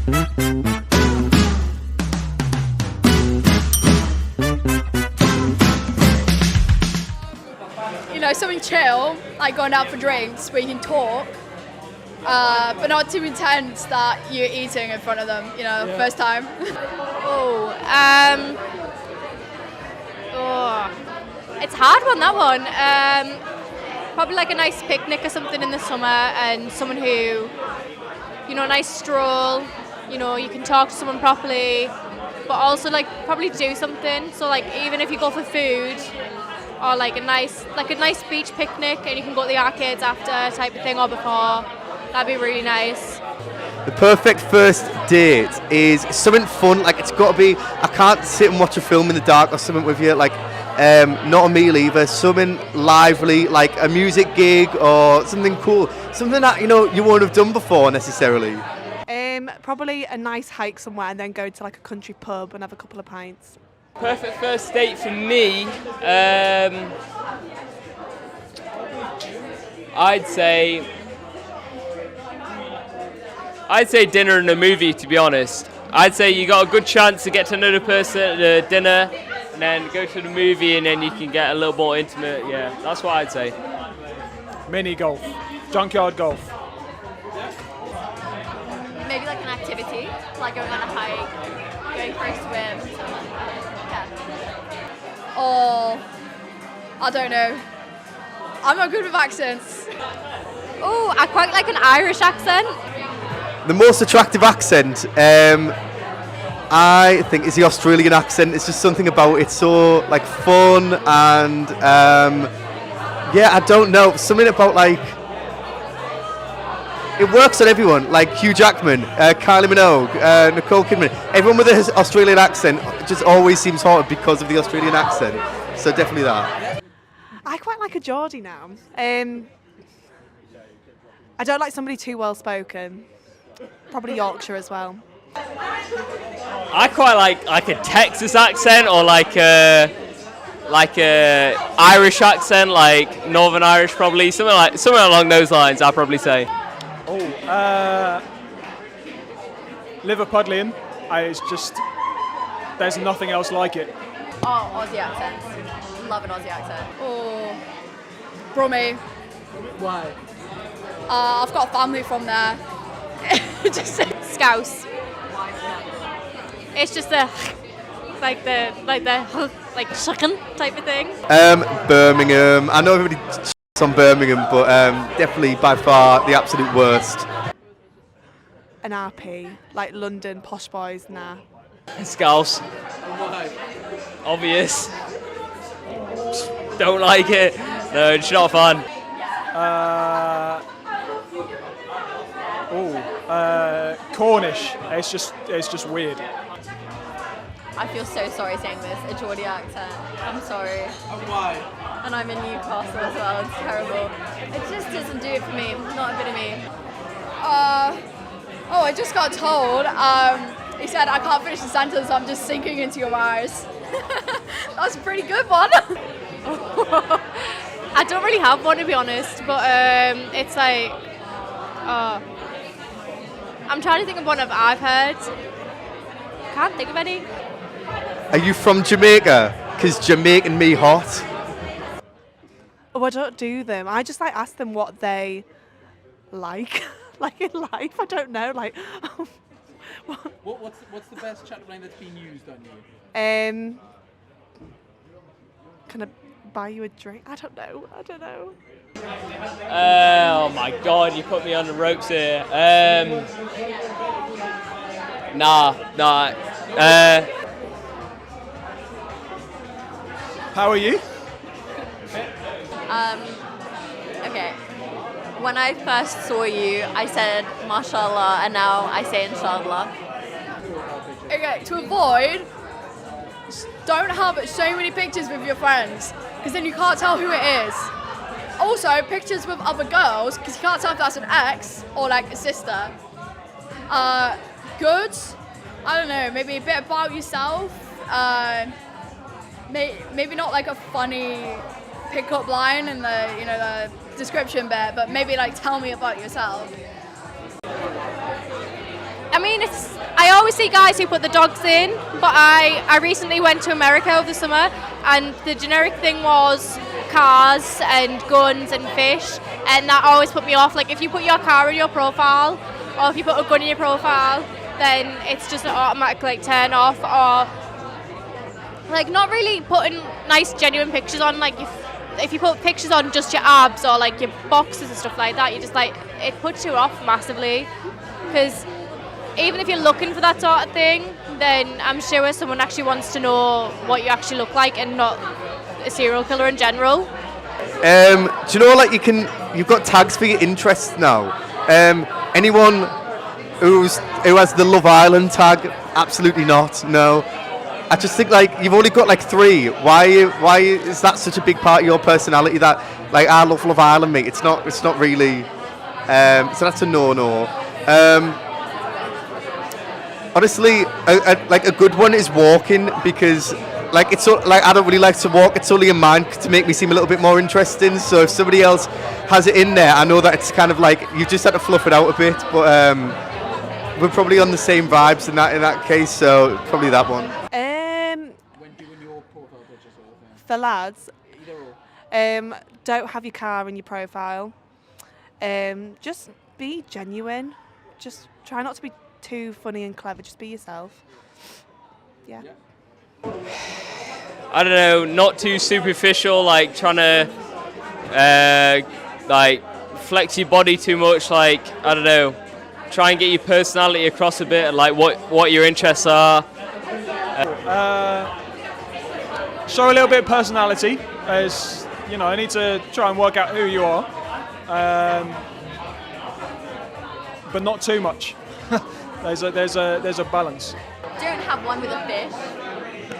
You know, something chill, like going out for drinks where you can talk, but not too intense that you're eating in front of them, you know, first time. It's a hard one, that one. Probably like a nice picnic or something in the summer, and someone who, you know, a nice stroll, you know, you can talk to someone properly, but also like probably do something. So like even if you go for food, or like a nice beach picnic and you can go to the arcades after type of thing, or before, that'd be really nice. The perfect first date is something fun, like it's got to be, I can't sit and watch a film in the dark or something with you, like not a meal either, something lively, like a music gig or something cool, something that, you know, you won't have done before necessarily. Probably a nice hike somewhere and then go to like a country pub and have a couple of pints. Perfect first date for me, I'd say dinner and a movie, to be honest. I'd say you got a good chance to get to know the person at the dinner and then go to the movie and then you can get a little more intimate. Yeah, that's what I'd say. Mini golf, junkyard golf. Maybe like an activity, like going on a hike, going for a swim, something like that. Yeah. Or, I don't know. I'm not good with accents. Oh, I quite like an Irish accent. The most attractive accent, I think, is the Australian accent. It's just something about it, so like fun and yeah, I don't know, something about like it works on everyone. Like Hugh Jackman, Kylie Minogue, Nicole Kidman. Everyone with an Australian accent just always seems hot because of the Australian accent. So definitely that. I quite like a Geordie now. I don't like somebody too well spoken. Probably Yorkshire as well. I quite like a Texas accent or like a Irish accent, like Northern Irish probably, something along those lines. I'd probably say. Liverpudlian. It's just, there's nothing else like it. Oh, Aussie accents. Love an Aussie accent. Oh, Brummie. Why? I've got family from there. Just Scouse. It's just a like chicken type of thing. Birmingham. I know everybody on Birmingham, but definitely by far the absolute worst. An RP, like London posh boys, nah. Scouse. Obvious. Don't like it. No, it's not fun. Cornish. It's just weird. I feel so sorry saying this, a Geordie accent. I'm sorry. And why? And I'm in Newcastle as well, it's terrible. It just doesn't do it for me, not a bit of me. I just got told, he said I can't finish the sentence, I'm just sinking into your eyes. That's a pretty good one. I don't really have one, to be honest, but it's like, I'm trying to think of one I've heard. Can't think of any. Are you from Jamaica? Because Jamaican me hot. Oh, I don't do them. I just like ask them what they like, like in life. I don't know, like. What's the best chatline that's been used on you? Can I buy you a drink? I don't know. Oh my God, you put me on the ropes here. Nah. How are you? Okay. When I first saw you, I said mashallah, and now I say inshallah. Okay, to avoid, don't have so many pictures with your friends, because then you can't tell who it is. Also, pictures with other girls, because you can't tell if that's an ex or like a sister. Good. I don't know, maybe a bit about yourself. Maybe not like a funny pickup line in the description bit, but maybe like tell me about yourself. A mean, I always see guys who put the dogs in, but I recently went to America over the summer, and the generic thing was cars and guns and fish, and that always put me off. Like, if you put your car in your profile, or if you put a gun in your profile, then it's just an automatic like turn off. Or like not really putting nice genuine pictures on. Like if you put pictures on just your abs or like your boxes and stuff like that, you just like, it puts you off massively. Because even if you're looking for that sort of thing, then I'm sure someone actually wants to know what you actually look like and not a serial killer in general. Do you know, like you've got tags for your interests now. Anyone who has the Love Island tag? Absolutely not. No. I just think like you've only got like 3. Why is that such a big part of your personality that like I love Love Island, mate? It's not really. So that's a no. Honestly, like a good one is walking, because like it's so, like I don't really like to walk. It's only in mind to make me seem a little bit more interesting. So if somebody else has it in there, I know that it's kind of like you just had to fluff it out a bit. But we're probably on the same vibes in that case. So probably that one. When doing your profile picture sort of thing? For lads, Either or. don't have your car in your profile. Just be genuine. Just try not to be too funny and clever. Just be yourself. Yeah. I don't know, not too superficial, like trying to like flex your body too much, like, I don't know, try and get your personality across a bit, and like what your interests are. Show a little bit of personality, as you know. I need to try and work out who you are, but not too much. there's a balance. Don't have one with a fish. I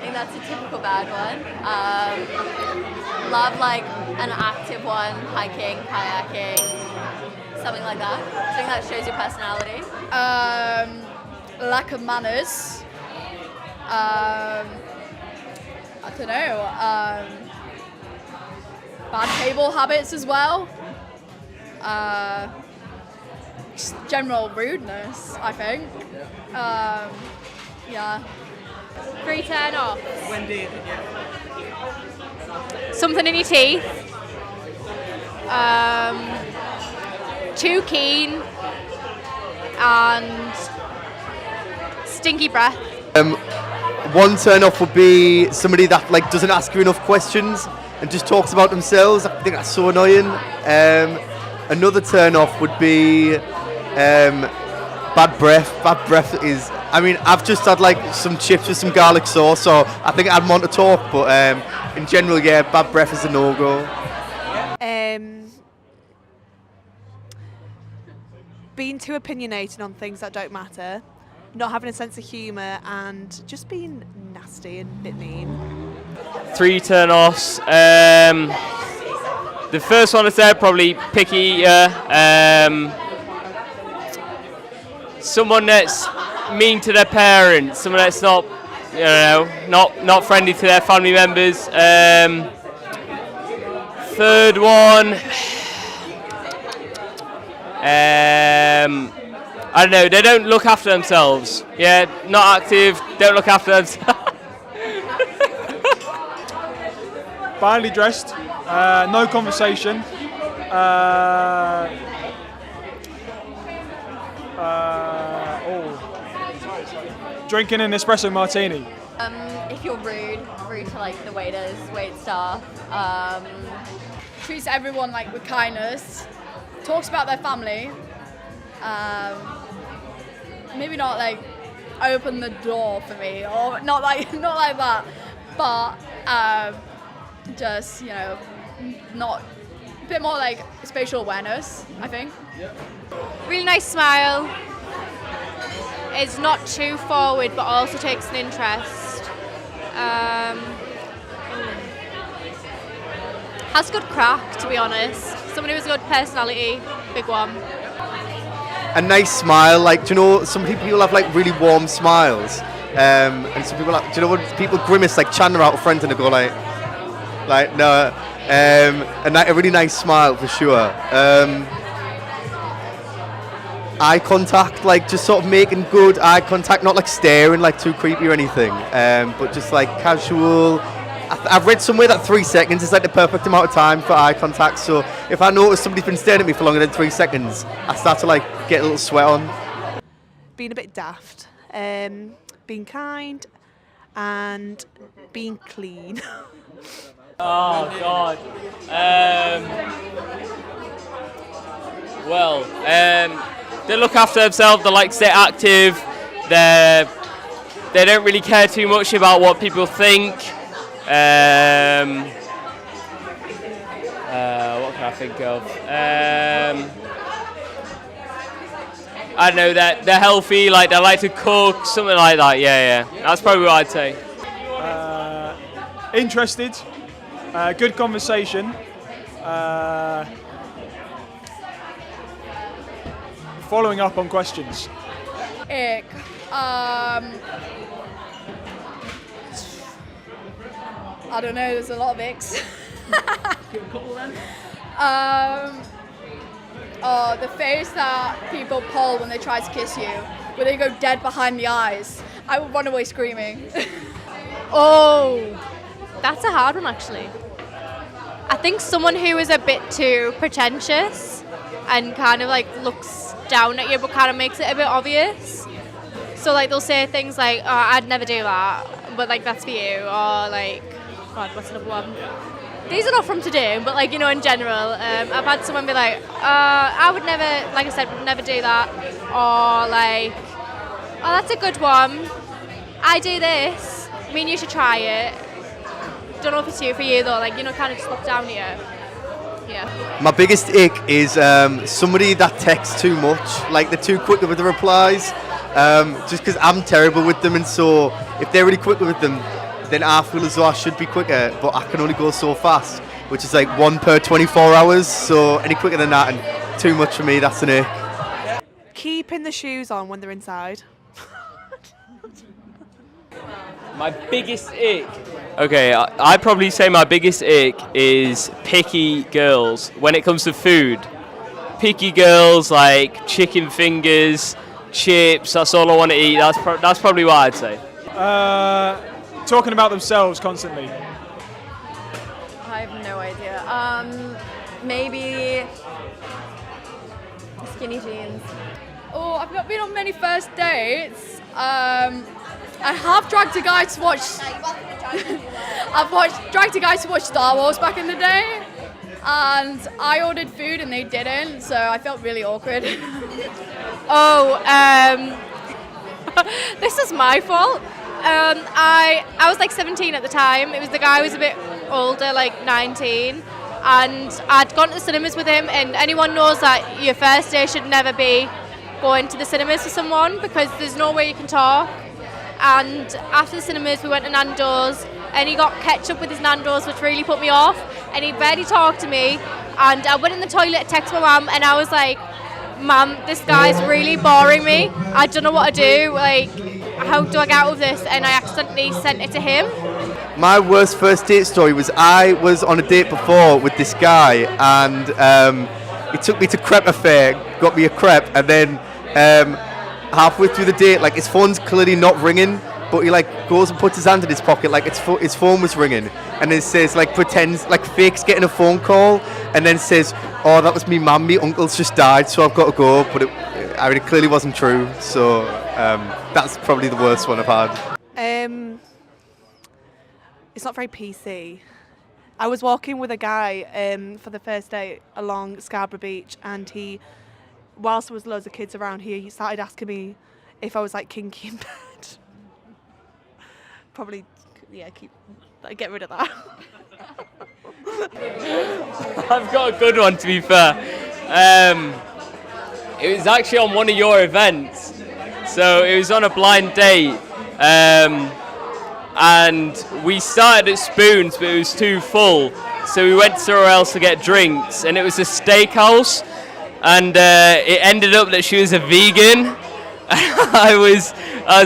think that's a typical bad one. Love like an active one, hiking, kayaking, something like that. Something that shows your personality. Lack of manners. I don't know. Bad table habits as well. Just general rudeness, I think. Yeah. 3 turn off. When dating, Something in your teeth. Too keen. And stinky breath. One turn off would be somebody that like doesn't ask you enough questions and just talks about themselves. I think that's so annoying. Another turn off would be bad breath. Bad breath is, I mean, I've just had like some chips with some garlic sauce, so I think I'd want to talk, but in general, yeah, bad breath is a no-go. Being too opinionated on things that don't matter, not having a sense of humour, and just being nasty and a bit mean. 3 turn-offs. The first one I said, probably picky. Someone that's mean to their parents, someone that's not, you know, not friendly to their family members. Third one, I don't know, they don't look after themselves. Yeah, not active, don't look after themselves. Badly dressed, no conversation. Drinking an espresso martini. If you're rude to like the waiters, wait staff. Treats everyone like with kindness. Talks about their family. Maybe not like open the door for me, or not like that, but just, you know, not a bit more like spatial awareness, I think. Really nice smile. Is not too forward, but also takes an interest. Has good crack, to be honest. Somebody with a good personality, big one. A nice smile, like, do you know, some people have like really warm smiles, and some people do you know when people grimace like Chandler out of Friends and they go like no, and like a really nice smile for sure. eye contact, like just sort of making good eye contact, not like staring like too creepy or anything, but just like casual. I've read somewhere that 3 seconds is like the perfect amount of time for eye contact. So if I notice somebody's been staring at me for longer than 3 seconds, I start to like get a little sweat on. Being a bit daft, being kind, and being clean. Oh God. Well, they look after themselves. They like to stay active. They don't really care too much about what people think. What can I think of? I don't know, that they're healthy. Like they like to cook, something like that. Yeah. That's probably what I'd say. Interested, good conversation, following up on questions. Ick. I don't know, there's a lot of icks. Give a couple then. Oh, the face that people pull when they try to kiss you, where they go dead behind the eyes. I would run away screaming. Oh, that's a hard one actually. I think someone who is a bit too pretentious and kind of like looks down at you but kind of makes it a bit obvious. So like they'll say things like, oh, I'd never do that, but like that's for you, or like, God, what's another one? These are not from today, but like, you know, in general, I've had someone be like, I would never, like I said, would never do that, or like, oh, that's a good one, I do this, I mean, you should try it. Don't know if it's for you though, like, you know, kind of just look down at you. Yeah. My biggest ick is somebody that texts too much, like they're too quick with the replies, just because I'm terrible with them, and so if they're really quick with them, then I feel as though I should be quicker, but I can only go so fast, which is like 1 per 24 hours, so any quicker than that and too much for me, that's an ick. Keeping the shoes on when they're inside. My biggest ick. Okay, I'd probably say my biggest ick is picky girls when it comes to food. Picky girls like chicken fingers, chips, that's all I want to eat. That's probably what I'd say. Talking about themselves constantly. I have no idea. Maybe skinny jeans. Oh, I've not been on many first dates. I have dragged a guy to watch. Dragged a guy to watch Star Wars back in the day, and I ordered food and they didn't, so I felt really awkward. This is my fault. I was like 17 at the time. It was the guy who was a bit older, like 19, and I'd gone to the cinemas with him, and anyone knows that your first day should never be going to the cinemas with someone because there's no way you can talk. And after the cinemas we went to Nando's, and he got ketchup with his Nando's, which really put me off, and he barely talked to me, and I went in the toilet to text my mum, and I was like, Mum, this guy's really boring me, I don't know what to do, like, how do I get out of this? And I accidentally sent it to him. My worst first date story was I was on a date before with this guy, and he took me to Crepe Affair, got me a crepe, and then halfway through the date, like his phone's clearly not ringing, but he like goes and puts his hand in his pocket like his phone was ringing, and then says, like, pretends like fakes getting a phone call, and then says, oh, that was me mum, me uncle's just died, so I've got to go. But it clearly wasn't true, so that's probably the worst one I've had. It's not very PC. I was walking with a guy for the first date along Scarborough Beach, and whilst there was loads of kids around here, he started asking me if I was like kinky in bed. Probably, yeah, get rid of that. I've got a good one, to be fair. It was actually on one of your events. So it was on a blind date. And we started at Spoons, but it was too full. So we went somewhere else to get drinks, and it was a steakhouse. And it ended up that she was a vegan. I was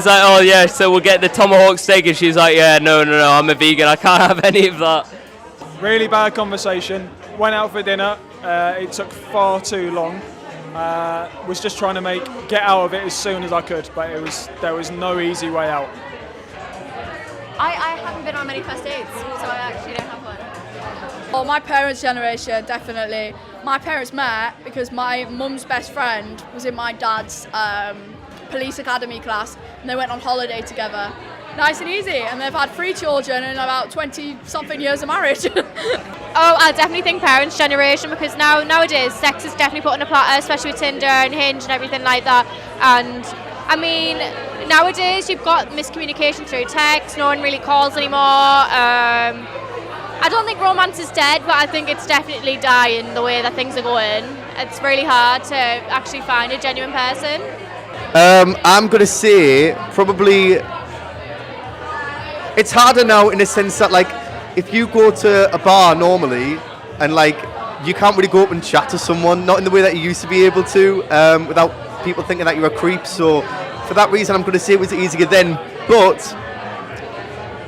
like, oh yeah, so we'll get the tomahawk steak, and she's like, yeah, no, I'm a vegan, I can't have any of that. Really bad conversation. Went out for dinner. It took far too long. Was just trying to get out of it as soon as I could, but there was no easy way out. I haven't been on many first dates, so I actually don't have one. Well, my parents' generation, definitely. My parents met because my mum's best friend was in my dad's police academy class, and they went on holiday together. Nice and easy, and they've had 3 children and about 20-something years of marriage. Oh, I definitely think parents' generation, because nowadays sex is definitely put on a platter, especially with Tinder and Hinge and everything like that. And I mean, nowadays you've got miscommunication through text. No one really calls anymore. I don't think romance is dead, but I think it's definitely dying the way that things are going. It's really hard to actually find a genuine person. I'm gonna say probably it's harder now in the sense that, like, if you go to a bar normally and, like, you can't really go up and chat to someone, not in the way that you used to be able to, without people thinking that you're a creep. So for that reason, I'm going to say it was easier then. But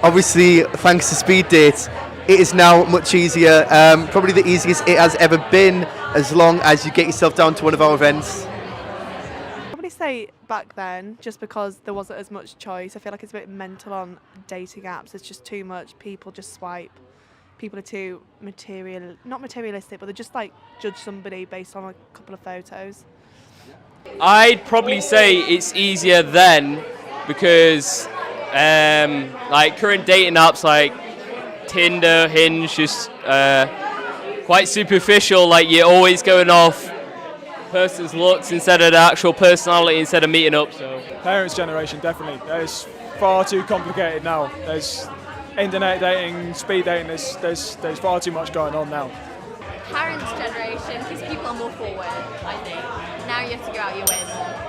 obviously, thanks to speed dates, it is now much easier. Probably the easiest it has ever been, as long as you get yourself down to one of our events. Probably say back then, just because there wasn't as much choice. I feel like it's a bit mental on dating apps. It's just too much. People just swipe. People are too not materialistic, but they just like judge somebody based on a couple of photos. I'd probably say it's easier then because like current dating apps like Tinder, Hinge, just quite superficial. Like you're always going off person's looks instead of the actual personality instead of meeting up. So Parents' generation, definitely. It's far too complicated now. There's internet dating, speed dating. There's far too much going on now. Parents' generation, because people are more forward, I think. Now you have to go out your way more.